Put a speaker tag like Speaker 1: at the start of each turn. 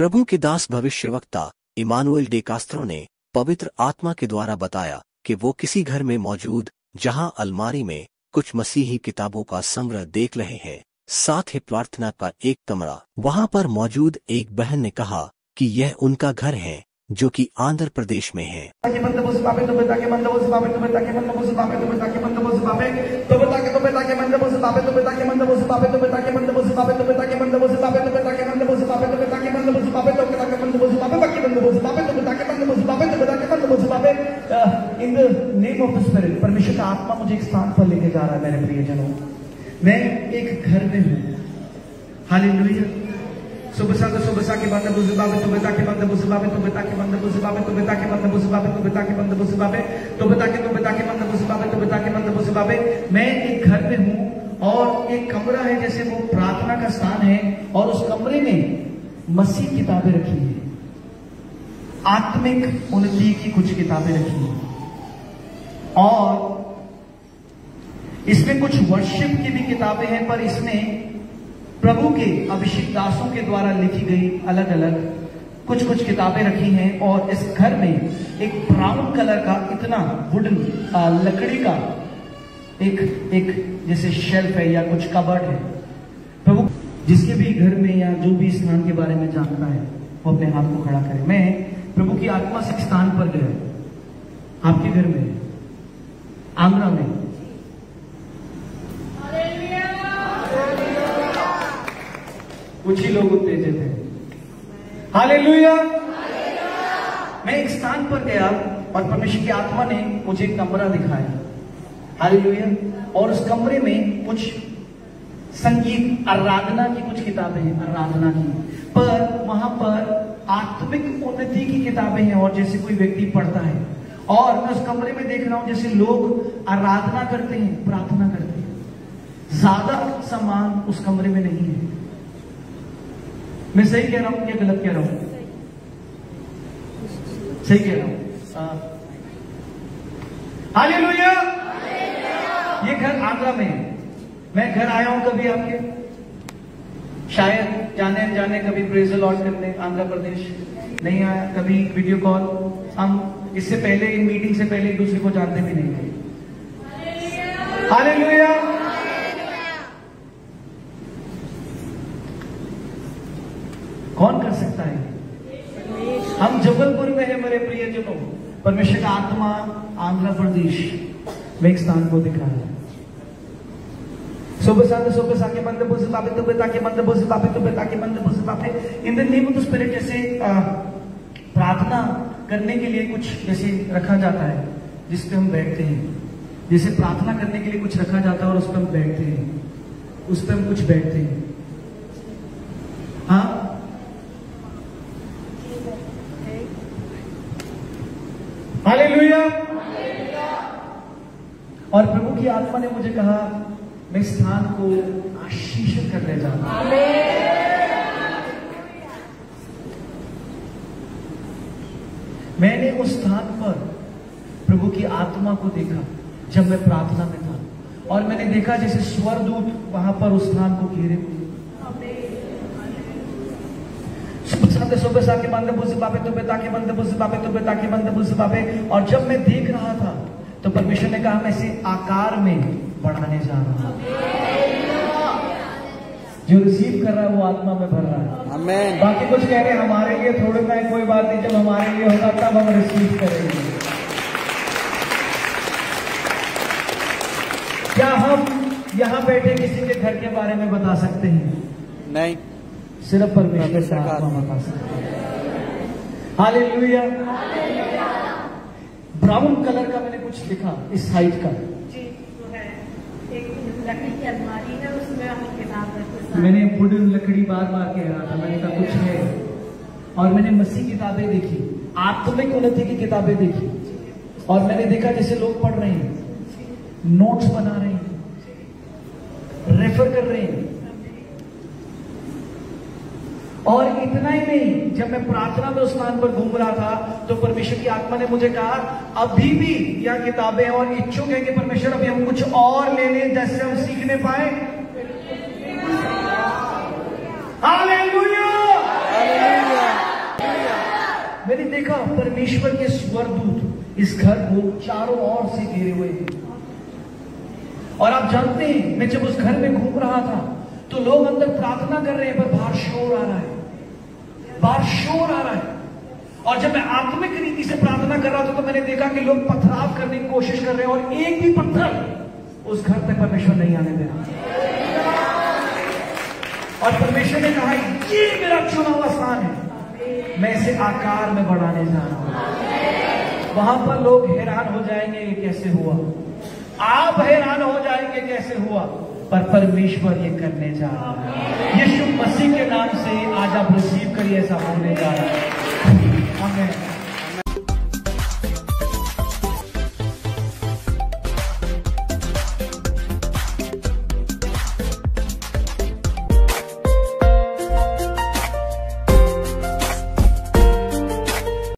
Speaker 1: प्रभु के दास भविष्यवक्ता Emmanuel day Castro ने पवित्र आत्मा के द्वारा बताया कि वो किसी घर में मौजूद जहां अलमारी में कुछ मसीही किताबों का संग्रह देख रहे हैं, साथ ही प्रार्थना का एक कमरा। वहां पर मौजूद एक बहन ने कहा कि यह उनका घर है जो कि आंध्र प्रदेश में है।
Speaker 2: In the name of the spirit, परमेश्वर का आत्मा मुझे एक स्थान पर लेके जा रहा है मेरे प्रियजनों। मैं एक घर में हूँ। हालेलुया। सुबह के बंद बुज़बाबे तो बेटा के बंद बुज़बाबे तो बेटा के बंद बुज़बाबे तो बेटा के बंद बुज़बाबे तो बेटा के बंद बुज़बाबे तो बेटा के बंद बुज़बाबे तो बेटा के बंद बुज़बाबे। मैं एक घर में हूँ और एक कमरा है, जैसे वो प्रार्थना का स्थान है, और उस कमरे में मसीह किताबें रखी है, आत्मिक उन्नति की कुछ किताबें रखी हैं, और इसमें कुछ वर्शिप की भी किताबें हैं, पर इसमें प्रभु के अभिषेक दासों के द्वारा लिखी गई अलग अलग कुछ किताबें रखी हैं। और इस घर में एक ब्राउन कलर का इतना वुडन लकड़ी का एक जैसे शेल्फ है या कुछ कबर्ड है। प्रभु जिसके भी घर में या जो भी स्थान के बारे में जानता है वो अपने हाथ को खड़ा करे। मैं प्रभु की आत्मा से स्थान पर गया, आपके घर में, आंध्रा में। कुछ ही लोग उत्तेजित हैं। हालेलुया। मैं एक स्थान पर गया और परमेश्वर की आत्मा ने मुझे एक कमरा दिखाया। हालेलुया। और उस कमरे में कुछ संगीत, आराधना की कुछ किताबें हैं, आराधना की, पर वहां पर आत्मिक उन्नति की किताबें हैं। और जैसे कोई व्यक्ति पढ़ता है, और मैं उस कमरे में देख रहा हूं जैसे लोग आराधना करते हैं, प्रार्थना करते हैं। ज्यादा सामान उस कमरे में नहीं है। मैं सही कह रहा हूं या गलत कह रहा हूं? सही कह रहा हूं। हालेलुया। ये घर आंध्रा में है। मैं घर आया हूं कभी आपके, शायद जाने कभी प्रेज द लॉर्ड करने आंध्र प्रदेश नहीं आया, कभी वीडियो कॉल। हम इससे पहले, इन मीटिंग से पहले एक दूसरे को जानते भी नहीं थे। हालेलुया। कौन कर सकता है? हम जबलपुर में है मेरे प्रियजनों। परमेश्वर का आत्मा आंध्र प्रदेश में एक स्थान को दिखा है। In the name of the spirit, जैसे प्रार्थना करने के लिए कुछ जैसे रखा जाता है जिस पे हम बैठते हैं, जैसे प्रार्थना करने के लिए कुछ रखा जाता है और उस पर हम बैठते हैं, उस पर हम कुछ बैठते हैं। हाँ, हालेलुया। और प्रभु की आत्मा ने मुझे कहा मैं स्थान को आशीषित करने जा रहा हूं। मैंने उस स्थान पर प्रभु की आत्मा को देखा जब मैं प्रार्थना में था, और मैंने देखा जैसे स्वर्गदूत वहां पर उस स्थान को घेरे हुए। और जब मैं देख रहा था तो परमेश्वर ने कहा मैं इसे आकार में बढ़ाने जा रहा हूं। जो रिसीव कर रहा है वो आत्मा में भर रहा है। आमीन। बाकी कुछ कह रहे हमारे लिए थोड़े ना, कोई बात नहीं, जब हमारे लिए होगा तब हम रिसीव करेंगे। क्या हम यहां बैठे किसी के घर के बारे में बता सकते हैं? नहीं, सिर्फ परमेश्वर का आत्मा बता सकता है। हालेलुया। ब्राउन कलर का मैंने कुछ लिखा इस साइड का।
Speaker 3: जी, तो है एक लकड़ी की अलमारी है, उसमें हम किताब रखते हैं।
Speaker 2: मैंने वुडन लकड़ी बार कह रहा था, मैंने कहा कुछ है। और मैंने मसीह किताबें देखी, आत्मिक उन्नति की किताबें देखी, और मैंने देखा जैसे लोग पढ़ रहे हैं, नोट्स बना रहे हैं, रेफर कर रहे हैं। और इतना ही नहीं, जब मैं प्रार्थना में उस स्थान पर घूम रहा था तो परमेश्वर की आत्मा ने मुझे कहा अभी भी यह किताबें और इच्छुक है कि परमेश्वर अभी हम कुछ और ले लें जैसे हम सीखने पाए। हालेलुया। मैंने देखा परमेश्वर के स्वर्गदूत इस घर को चारों ओर से घेरे हुए थे। और आप जानते हैं, मैं जब उस घर में घूम रहा था तो लोग अंदर प्रार्थना कर रहे हैं, पर बाहर शोर आ रहा है, बाहर शोर आ रहा है। और जब मैं आत्मिक रीति से प्रार्थना कर रहा था तो मैंने देखा कि लोग पथराव करने की कोशिश कर रहे हैं, और एक भी पत्थर उस घर तक परमेश्वर नहीं आने दे रहा। और परमेश्वर ने कहा, ये मेरा चुना हुआ स्थान है, मैं इसे आकार में बढ़ाने जा रहा हूं। वहां पर लोग हैरान हो जाएंगे, ये कैसे हुआ। आप हैरान हो जाएंगे कैसे हुआ, पर परमेश्वर ये करने जा रहा है। यीशु मसीह के नाम से आज आप रिसीव करिए, ऐसा होने जा रहा है।